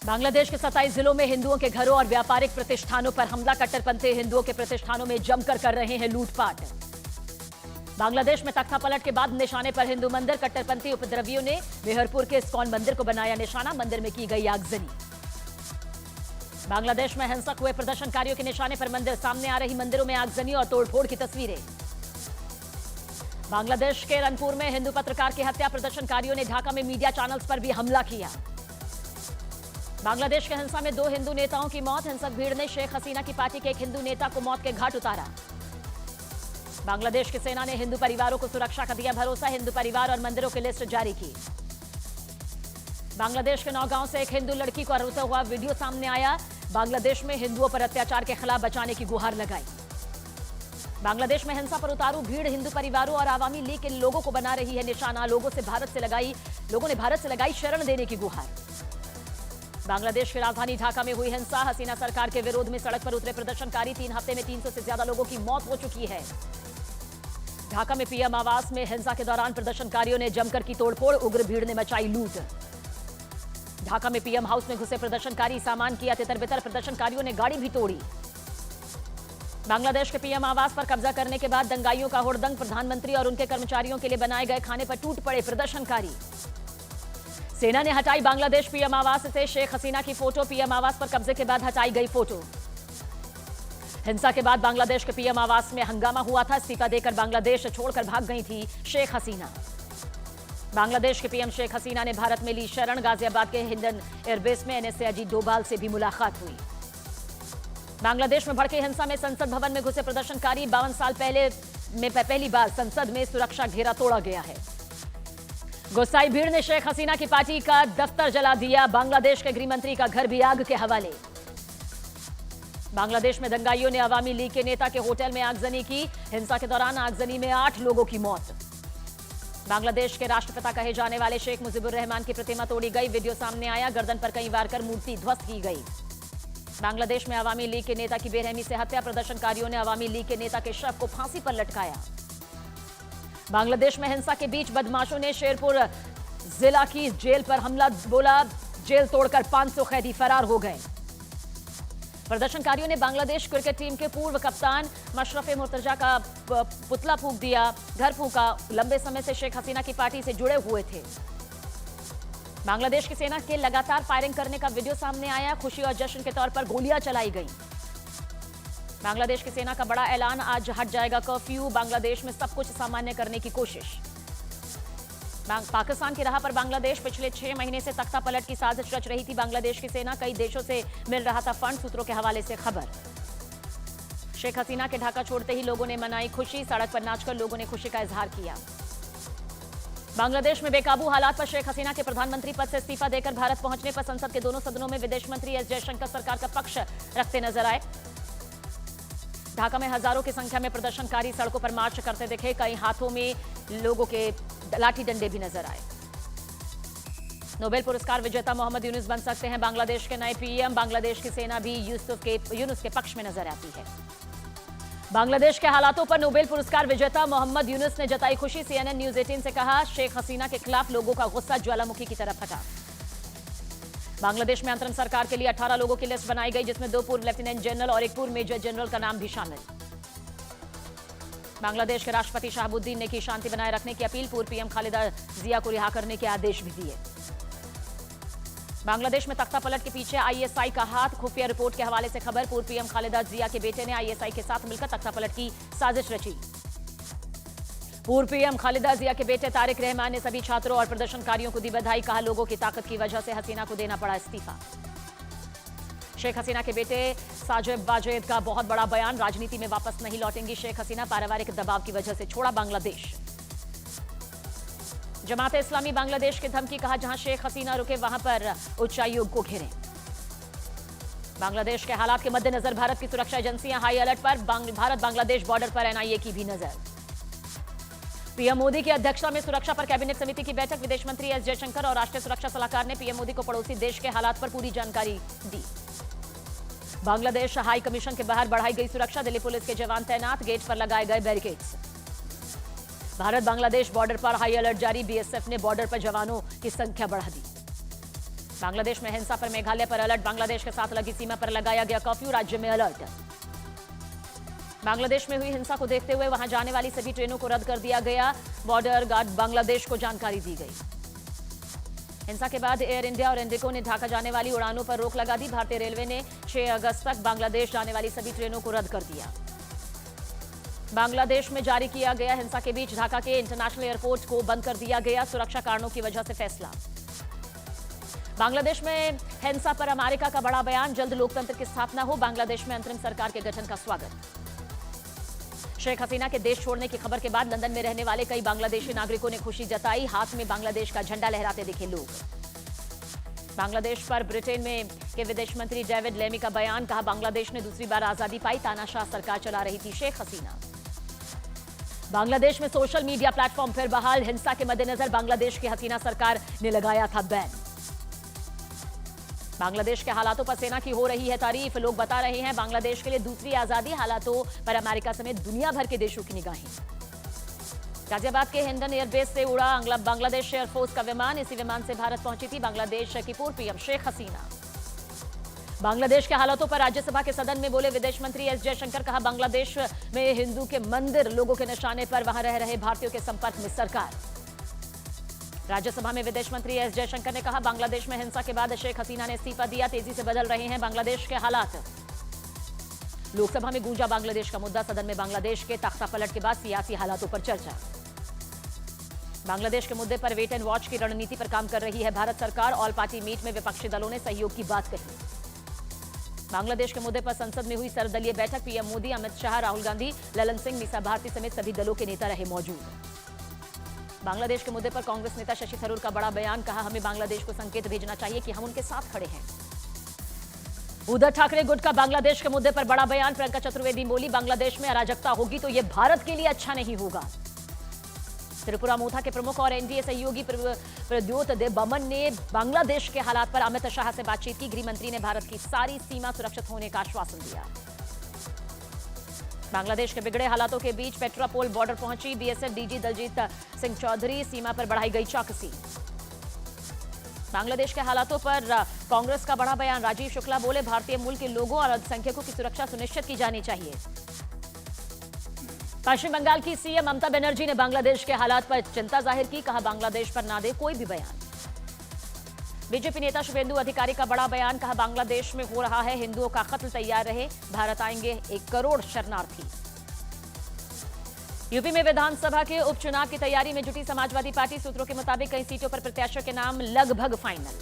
बांग्लादेश के 27 जिलों में हिंदुओं के घरों और व्यापारिक प्रतिष्ठानों पर हमला। कट्टरपंथी हिंदुओं के प्रतिष्ठानों में जमकर कर रहे हैं लूटपाट। बांग्लादेश में तख्ता पलट के बाद निशाने पर हिंदू मंदिर। कट्टरपंथी उपद्रवियों ने मेहरपुर के इस्कॉन मंदिर को बनाया निशाना। मंदिर में की गई आगजनी। बांग्लादेश में हिंसक हुए प्रदर्शनकारियों के निशाने पर मंदिर। सामने आ रही मंदिरों में आगजनी और तोड़फोड़ की तस्वीरें। बांग्लादेश के रनपुर में हिंदू पत्रकार की हत्या। प्रदर्शनकारियों ने ढाका में मीडिया चैनल्स पर भी हमला किया। बांग्लादेश के हिंसा में 2 हिंदू नेताओं की मौत। हिंसक भीड़ ने शेख हसीना की पार्टी के एक हिंदू नेता को मौत के घाट उतारा। बांग्लादेश की सेना ने हिंदू परिवारों को सुरक्षा का दिया भरोसा। हिंदू परिवार और मंदिरों की लिस्ट जारी की। बांग्लादेश के नौगांव से एक हिंदू लड़की को रोता हुआ वीडियो सामने आया। बांग्लादेश में हिंदुओं पर अत्याचार के खिलाफ बचाने की गुहार लगाई। बांग्लादेश में हिंसा पर उतारू भीड़ हिंदू परिवारों और आवामी लीग के लोगों को बना रही है निशाना। लोगों ने भारत से लगाई शरण देने की गुहार। बांग्लादेश की राजधानी ढाका में हुई हिंसा। हसीना सरकार के विरोध में सड़क पर उतरे प्रदर्शनकारी। 3 हफ्ते में 300 से ज्यादा लोगों की मौत हो चुकी है। ढाका में पीएम आवास में हिंसा के दौरान प्रदर्शनकारियों ने जमकर की तोड़फोड़। उग्र भीड़ ने मचाई लूट। ढाका में पीएम हाउस में घुसे प्रदर्शनकारी। सामान किया तितर-बितर। प्रदर्शनकारियों ने गाड़ी भी तोड़ी। बांग्लादेश के पीएम आवास पर कब्जा करने के बाद दंगाइयों का हुड़दंग। प्रधानमंत्री और उनके कर्मचारियों के लिए बनाए गए खाने पर टूट पड़े प्रदर्शनकारी। सेना ने हटाई बांग्लादेश पीएम आवास से शेख हसीना की फोटो। पीएम आवास पर कब्जे के बाद हटाई गई फोटो। हिंसा के बाद बांग्लादेश के पीएम आवास में हंगामा हुआ था। इस्तीफा देकर बांग्लादेश छोड़कर भाग गई थी शेख हसीना। बांग्लादेश के पीएम शेख हसीना ने भारत में ली शरण। गाजियाबाद के हिंडन एयरबेस में एनएसए अजीत डोभाल से भी मुलाकात हुई। बांग्लादेश में भड़की हिंसा में संसद भवन में घुसे प्रदर्शनकारी। 52 साल पहली बार संसद में सुरक्षा घेरा तोड़ा गया है। गुस्साई भीड़ ने शेख हसीना की पार्टी का दफ्तर जला दिया। बांग्लादेश के गृह मंत्री का घर भी आग के हवाले। बांग्लादेश में दंगाइयों ने अवामी लीग के नेता के होटल में आगजनी की। हिंसा के दौरान आगजनी में 8 लोगों की मौत। बांग्लादेश के राष्ट्रपिता कहे जाने वाले शेख मुजीबुर रहमान की प्रतिमा तोड़ी गई। वीडियो सामने आया। गर्दन पर कई वार कर मूर्ति ध्वस्त की गई। बांग्लादेश में अवामी लीग के नेता की बेरहमी से हत्या। प्रदर्शनकारियों ने अवामी लीग के नेता के शव को फांसी पर लटकाया। बांग्लादेश में हिंसा के बीच बदमाशों ने शेरपुर जिला की जेल पर हमला बोला। जेल तोड़कर 500 कैदी फरार हो गए। प्रदर्शनकारियों ने बांग्लादेश क्रिकेट टीम के पूर्व कप्तान मशरफ मुर्तजा का पुतला फूंक दिया। घर फूंका। लंबे समय से शेख हसीना की पार्टी से जुड़े हुए थे। बांग्लादेश की सेना के लगातार फायरिंग करने का वीडियो सामने आया। खुशी और जश्न के तौर पर गोलियां चलाई गई। बांग्लादेश की सेना का बड़ा ऐलान। आज हट जाएगा कर्फ्यू। बांग्लादेश में सब कुछ सामान्य करने की कोशिश। पाकिस्तान की राह पर बांग्लादेश। पिछले 6 महीने से तख्ता पलट की साजिश रच रही थी बांग्लादेश की सेना। कई देशों से मिल रहा था फंड। सूत्रों के हवाले से खबर। शेख हसीना के ढाका छोड़ते ही लोगों ने मनाई खुशी। सड़क पर नाचकर लोगों ने खुशी का इजहार किया। बांग्लादेश में बेकाबू हालात पर शेख हसीना के प्रधानमंत्री पद से इस्तीफा देकर भारत पहुंचने पर संसद के दोनों सदनों में विदेश मंत्री एस जयशंकर सरकार का पक्ष रखते नजर आए। ढाका में हजारों की संख्या में प्रदर्शनकारी सड़कों पर मार्च करते दिखे। कई हाथों में लोगों के लाठी डंडे भी नजर आए। नोबेल पुरस्कार विजेता मोहम्मद यूनुस बन सकते हैं बांग्लादेश के नए पीएम। बांग्लादेश की सेना भी यूनुस के पक्ष में नजर आती है। बांग्लादेश के हालातों पर नोबेल पुरस्कार विजेता मोहम्मद यूनुस ने जताई खुशी। CNN न्यूज 18 से कहा, शेख हसीना के खिलाफ लोगों का गुस्सा ज्वालामुखी की तरफ फटा। बांग्लादेश में अंतरिम सरकार के लिए 18 लोगों की लिस्ट बनाई गई, जिसमें 2 पूर्व लेफ्टिनेंट जनरल और 1 पूर्व मेजर जनरल का नाम भी शामिल। बांग्लादेश के राष्ट्रपति शहाबुद्दीन ने की शांति बनाए रखने की अपील। पूर्व पीएम खालिदा जिया को रिहा करने के आदेश भी दिए। बांग्लादेश में तख्ता पलट के पीछे ISI का हाथ। खुफिया रिपोर्ट के हवाले से खबर। पूर्व पीएम खालिदा जिया के बेटे ने ISI के साथ मिलकर तख्ता पलट की साजिश रची। पूर्व पीएम खालिदा जिया के बेटे तारिक रहमान ने सभी छात्रों और प्रदर्शनकारियों को दी बधाई। कहा, लोगों की ताकत की वजह से हसीना को देना पड़ा इस्तीफा। शेख हसीना के बेटे साजिब वाजेद का बहुत बड़ा बयान। राजनीति में वापस नहीं लौटेंगी शेख हसीना। पारिवारिक दबाव की वजह से छोड़ा बांग्लादेश। जमात इस्लामी बांग्लादेश की धमकी। कहा, जहां शेख हसीना रुके वहां पर उच्चायोग को घेरें। बांग्लादेश के हालात के मद्देनजर भारत की सुरक्षा एजेंसियां हाई अलर्ट पर। भारत बांग्लादेश बॉर्डर पर NIA की भी नजर। पीएम मोदी की अध्यक्षता में सुरक्षा पर कैबिनेट समिति की बैठक। विदेश मंत्री एस जयशंकर और राष्ट्रीय सुरक्षा सलाहकार ने पीएम मोदी को पड़ोसी देश के हालात पर पूरी जानकारी दी। बांग्लादेश हाई कमीशन के बाहर बढ़ाई गई सुरक्षा। दिल्ली पुलिस के जवान तैनात। गेट पर लगाए गए बैरिकेड्स। भारत बांग्लादेश बॉर्डर पर हाई अलर्ट जारी। BSF ने बॉर्डर पर जवानों की संख्या बढ़ा दी। बांग्लादेश में हिंसा पर मेघालय पर अलर्ट, बांग्लादेश के साथ लगी सीमा पर लगाया गया कर्फ्यू, राज्य में अलर्ट। बांग्लादेश में हुई हिंसा को देखते हुए वहां जाने वाली सभी ट्रेनों को रद्द कर दिया गया, बॉर्डर गार्ड बांग्लादेश को जानकारी दी गई। हिंसा के बाद एयर इंडिया और इंडिगो ने ढाका जाने वाली उड़ानों पर रोक लगा दी। भारतीय रेलवे ने 6 अगस्त तक बांग्लादेश जाने वाली सभी ट्रेनों को रद्द कर दिया। बांग्लादेश में जारी किया गया हिंसा के बीच ढाका के इंटरनेशनल एयरपोर्ट को बंद कर दिया गया, सुरक्षा कारणों की वजह से फैसला। बांग्लादेश में हिंसा पर अमेरिका का बड़ा बयान, जल्द लोकतंत्र की स्थापना हो, बांग्लादेश में अंतरिम सरकार के गठन का स्वागत। शेख हसीना के देश छोड़ने की खबर के बाद लंदन में रहने वाले कई बांग्लादेशी नागरिकों ने खुशी जताई, हाथ में बांग्लादेश का झंडा लहराते दिखे लोग। बांग्लादेश पर ब्रिटेन में के विदेश मंत्री डेविड लेमी का बयान, कहा बांग्लादेश ने दूसरी बार आजादी पाई, तानाशाह सरकार चला रही थी शेख हसीना। बांग्लादेश में सोशल मीडिया प्लेटफॉर्म फिर बहाल, हिंसा के मद्देनजर बांग्लादेश की हसीना सरकार ने लगाया था बैन। बांग्लादेश के हालातों पर सेना की हो रही है तारीफ, लोग बता रहे हैं बांग्लादेश के लिए दूसरी आजादी, हालातों पर अमेरिका समेत दुनिया भर के देशों की निगाहें। गाजियाबाद के हिंडन एयरबेस से उड़ा बांग्लादेश एयरफोर्स का विमान, इसी विमान से भारत पहुंची थी बांग्लादेश की पूर्व पीएम शेख हसीना। बांग्लादेश के हालातों पर राज्यसभा के सदन में बोले विदेश मंत्री एस जयशंकर, कहा बांग्लादेश में हिंदू के मंदिर लोगों के निशाने पर, वहां रह रहे भारतीयों के संपर्क में सरकार। राज्यसभा में विदेश मंत्री एस जयशंकर ने कहा बांग्लादेश में हिंसा के बाद शेख हसीना ने इस्तीफा दिया, तेजी से बदल रहे हैं बांग्लादेश के हालात। लोकसभा में गूंजा बांग्लादेश का मुद्दा, सदन में बांग्लादेश के तख्तापलट के बाद सियासी हालातों पर चर्चा। बांग्लादेश के मुद्दे पर वेट एंड वॉच की रणनीति पर काम कर रही है भारत सरकार, ऑल पार्टी मीट में विपक्षी दलों ने सहयोग की बात कही। बांग्लादेश के मुद्दे पर संसद में हुई सर्वदलीय बैठक, पीएम मोदी, अमित शाह, राहुल गांधी, ललन सिंह, मीसा भारती समेत सभी दलों के नेता रहे मौजूद। बांग्लादेश के मुद्दे पर कांग्रेस नेता शशि थरूर का बड़ा बयान, कहा हमें बांग्लादेश को संकेत भेजना चाहिए कि हम उनके साथ खड़े हैं। उद्धव ठाकरे गुट का बांग्लादेश के मुद्दे पर बड़ा बयान, प्रियंका चतुर्वेदी बोली बांग्लादेश में अराजकता होगी तो यह भारत के लिए अच्छा नहीं होगा। त्रिपुरा मोथा के प्रमुख और एनडीए सहयोगी प्रद्योत देबबर्मन ने बांग्लादेश के हालात पर अमित शाह से बातचीत की, गृह मंत्री ने भारत की सारी सीमा सुरक्षित होने का आश्वासन दिया। बांग्लादेश के बिगड़े हालातों के बीच पेट्रापोल बॉर्डर पहुंची बीएसएफ डीजी दलजीत सिंह चौधरी, सीमा पर बढ़ाई गई चौकसी। बांग्लादेश के हालातों पर कांग्रेस का बड़ा बयान, राजीव शुक्ला बोले भारतीय मूल के लोगों और अल्पसंख्यकों की सुरक्षा सुनिश्चित की जानी चाहिए। पश्चिम बंगाल की सीएम ममता बनर्जी ने बांग्लादेश के हालात पर चिंता जाहिर की, कहा बांग्लादेश पर ना दे कोई भी बयान। बीजेपी नेता शुभेंदु अधिकारी का बड़ा बयान, कहा बांग्लादेश में हो रहा है हिंदुओं का कत्ल, तैयार रहे, भारत आएंगे 1 करोड़ शरणार्थी। यूपी में विधानसभा के उपचुनाव की तैयारी में जुटी समाजवादी पार्टी, सूत्रों के मुताबिक कई सीटों पर प्रत्याशियों के नाम लगभग फाइनल।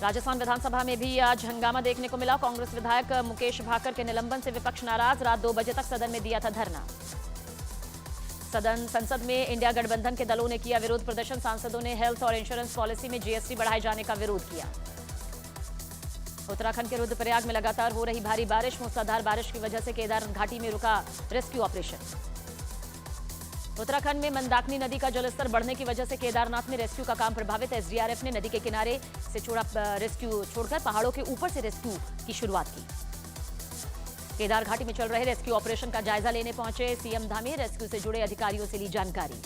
राजस्थान विधानसभा में भी आज हंगामा देखने को मिला, कांग्रेस विधायक मुकेश भाकर के निलंबन से विपक्ष नाराज, रात 2 बजे तक सदन में दिया था धरना। संसद में इंडिया गठबंधन के दलों ने किया विरोध प्रदर्शन, सांसदों ने हेल्थ और इंश्योरेंस पॉलिसी में जीएसटी बढ़ाए जाने का विरोध किया। उत्तराखंड के रुद्रप्रयाग में लगातार हो रही भारी बारिश, मूसलाधार बारिश की वजह से केदारनाथ घाटी में रुका रेस्क्यू ऑपरेशन। उत्तराखंड में मंदाकिनी नदी का जलस्तर बढ़ने की वजह से केदारनाथ में रेस्क्यू का काम प्रभावित, एसडीआरएफ ने नदी के किनारे से रेस्क्यू छोड़कर पहाड़ों के ऊपर से रेस्क्यू की शुरुआत की। केदार घाटी में चल रहे रेस्क्यू ऑपरेशन का जायजा लेने पहुंचे सीएम धामी, रेस्क्यू से जुड़े अधिकारियों से ली जानकारी।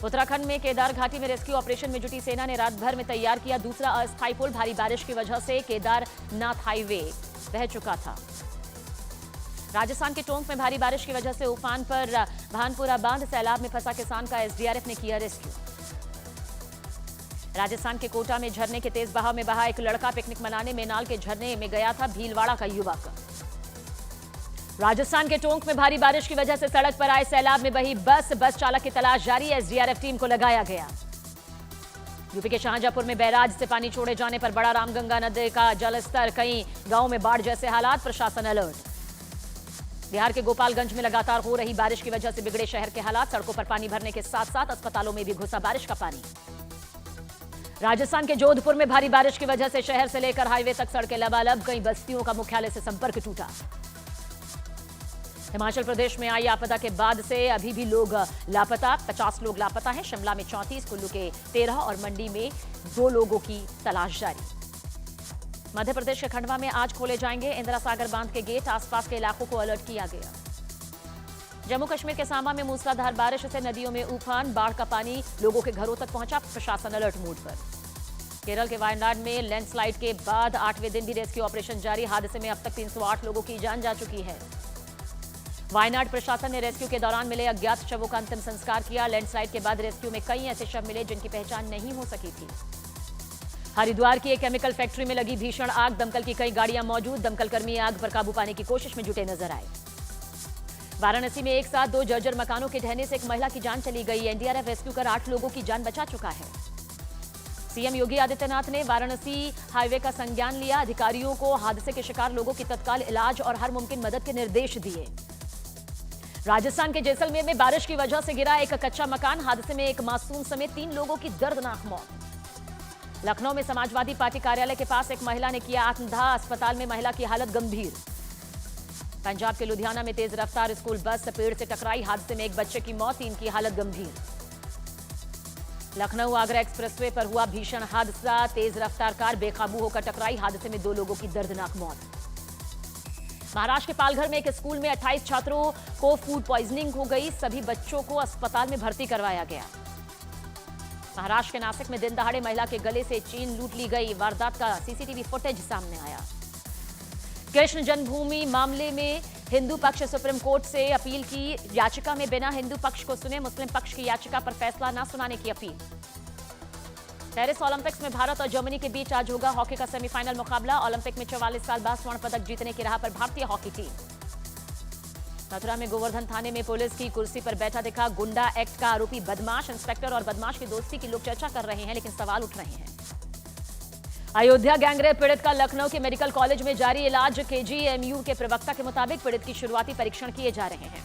उत्तराखंड में केदार घाटी में रेस्क्यू ऑपरेशन में जुटी सेना ने रात भर में तैयार किया दूसरा अस्थायी पुल, भारी बारिश की वजह से केदारनाथ हाईवे बह चुका था। राजस्थान के टोंक में भारी बारिश की वजह से उफान पर भानपुरा बांध, सैलाब में फंसा किसान का एसडीआरएफ ने किया रेस्क्यू। राजस्थान के कोटा में झरने के तेज बहाव में बहा एक लड़का, पिकनिक मनाने मेनाल के झरने में गया था भीलवाड़ा का युवक। राजस्थान के टोंक में भारी बारिश की वजह से सड़क पर आए सैलाब में बही बस चालक की तलाश जारी, एसडीआरएफ टीम को लगाया गया। यूपी के शाहजहांपुर में बैराज से पानी छोड़े जाने पर बड़ा रामगंगा नदी का जलस्तर, कई गांवों में बाढ़ जैसे हालात, प्रशासन अलर्ट। बिहार के गोपालगंज में लगातार हो रही बारिश की वजह से बिगड़े शहर के हालात, सड़कों पर पानी भरने के साथ साथ अस्पतालों में भी घुसा बारिश का पानी। राजस्थान के जोधपुर में भारी बारिश की वजह से शहर से लेकर हाईवे तक सड़कें लबालब, कई बस्तियों का मुख्यालय से संपर्क टूटा। हिमाचल प्रदेश में आई आपदा के बाद से अभी भी लोग लापता, 50 लोग लापता हैं। शिमला में 34, कुल्लू के 13 और मंडी में 2 लोगों की तलाश जारी। मध्य प्रदेश के खंडवा में आज खोले जाएंगे इंदिरा सागर बांध के गेट, आसपास के इलाकों को अलर्ट किया गया। जम्मू कश्मीर के सांबा में मूसलाधार बारिश से नदियों में उफान, बाढ़ का पानी लोगों के घरों तक पहुंचा, प्रशासन अलर्ट मोड पर। केरल के वायनाड में लैंडस्लाइड के बाद 8वें दिन भी रेस्क्यू ऑपरेशन जारी। हादसे में अब तक 308 लोगों की जान जा चुकी है। वायनाड प्रशासन ने रेस्क्यू के दौरान मिले अज्ञात शवों का अंतिम संस्कार किया। लैंडस्लाइड के बाद रेस्क्यू में कई ऐसे शव मिले जिनकी पहचान नहीं हो सकी थी। हरिद्वार की एक केमिकल फैक्ट्री में लगी भीषण आग। दमकल की कई गाड़ियां मौजूद। दमकल कर्मी आग पर काबू पाने की कोशिश में जुटे नजर आए। वाराणसी में एक साथ 2 जर्जर मकानों के ढहने से एक महिला की जान चली गई। एनडीआरएफ रेस्क्यू कर 8 लोगों की जान बचा चुका है। सीएम योगी आदित्यनाथ ने वाराणसी हाईवे का संज्ञान लिया। अधिकारियों को हादसे के शिकार लोगों की तत्काल इलाज और हर मुमकिन मदद के निर्देश दिए। राजस्थान के जैसलमेर में बारिश की वजह से गिरा एक कच्चा मकान। हादसे में एक मासूम समेत 3 लोगों की दर्दनाक मौत। लखनऊ में समाजवादी पार्टी कार्यालय के पास एक महिला ने किया आत्मदाह। अस्पताल में महिला की हालत गंभीर। पंजाब के लुधियाना में तेज रफ्तार स्कूल बस पेड़ से टकराई। हादसे में एक बच्चे की मौत, 3 की हालत गंभीर। लखनऊ आगरा एक्सप्रेसवे पर हुआ भीषण हादसा। तेज रफ्तार कार बेकाबू होकर टकराई। हादसे में 2 लोगों की दर्दनाक मौत। महाराष्ट्र के पालघर में एक स्कूल में 28 छात्रों को फूड पॉइजनिंग हो गई। सभी बच्चों को अस्पताल में भर्ती करवाया गया। महाराष्ट्र के नासिक में दिन दहाड़े महिला के गले से चेन लूट ली गई। वारदात का सीसीटीवी फुटेज सामने आया। कृष्ण जन्मभूमि मामले में हिंदू पक्ष सुप्रीम कोर्ट से अपील की। याचिका में बिना हिंदू पक्ष को सुने मुस्लिम पक्ष की याचिका पर फैसला न सुनाने की अपील। पेरिस ओलंपिक्स में भारत और जर्मनी के बीच आज होगा हॉकी का सेमीफाइनल मुकाबला। ओलंपिक में 44 साल बाद स्वर्ण पदक जीतने की राह पर भारतीय हॉकी टीम। मथुरा में गोवर्धन थाने में पुलिस की कुर्सी पर बैठा दिखा गुंडा एक्ट का आरोपी बदमाश। इंस्पेक्टर और बदमाश की दोस्ती की लोग चर्चा कर रहे हैं, लेकिन सवाल उठ रहे हैं। अयोध्या गैंगरेप पीड़ित का लखनऊ के मेडिकल कॉलेज में जारी इलाज। केजीएमयू के प्रवक्ता के मुताबिक पीड़ित की शुरुआती परीक्षण किए जा रहे हैं।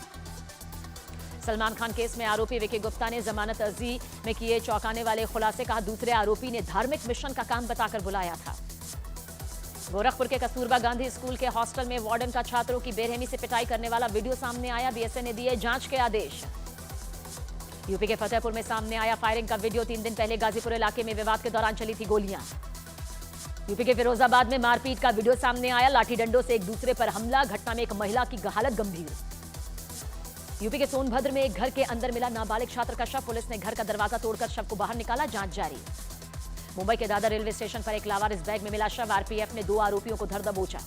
सलमान खान केस में आरोपी विकी गुप्ता ने जमानत अर्जी में किए चौंकाने वाले खुलासे। कहा दूसरे आरोपी ने धार्मिक मिशन का काम बताकर बुलाया था। गोरखपुर के कस्तूरबा गांधी स्कूल के हॉस्टल में वार्डन का छात्रों की बेरहमी से पिटाई करने वाला वीडियो सामने आया। बीएसए ने दिए जांच के आदेश। यूपी के फतेहपुर में सामने आया फायरिंग का वीडियो। 3 दिन पहले गाजीपुर इलाके में विवाद के दौरान चली थी गोलियां। यूपी के फिरोजाबाद में मारपीट का वीडियो सामने आया। लाठी डंडों से एक दूसरे पर हमला। घटना में एक महिला की हालत गंभीर। यूपी के सोनभद्र में एक घर के अंदर मिला नाबालिग छात्र का शव। पुलिस ने घर का दरवाजा तोड़कर शव को बाहर निकाला। जांच जारी। मुंबई के दादर रेलवे स्टेशन पर एक लावारिस बैग में मिला शव। आरपीएफ ने 2 आरोपियों को धर दबोचा।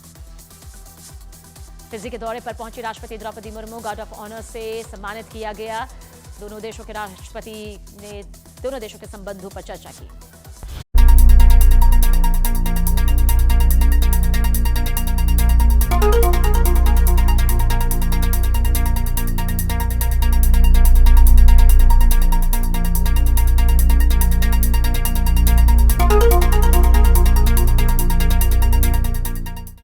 फिजी के दौरे पर पहुंची राष्ट्रपति Droupadi Murmu. Guard of honour से सम्मानित किया गया। दोनों देशों के राष्ट्रपति ने दोनों देशों के संबंधों पर चर्चा की।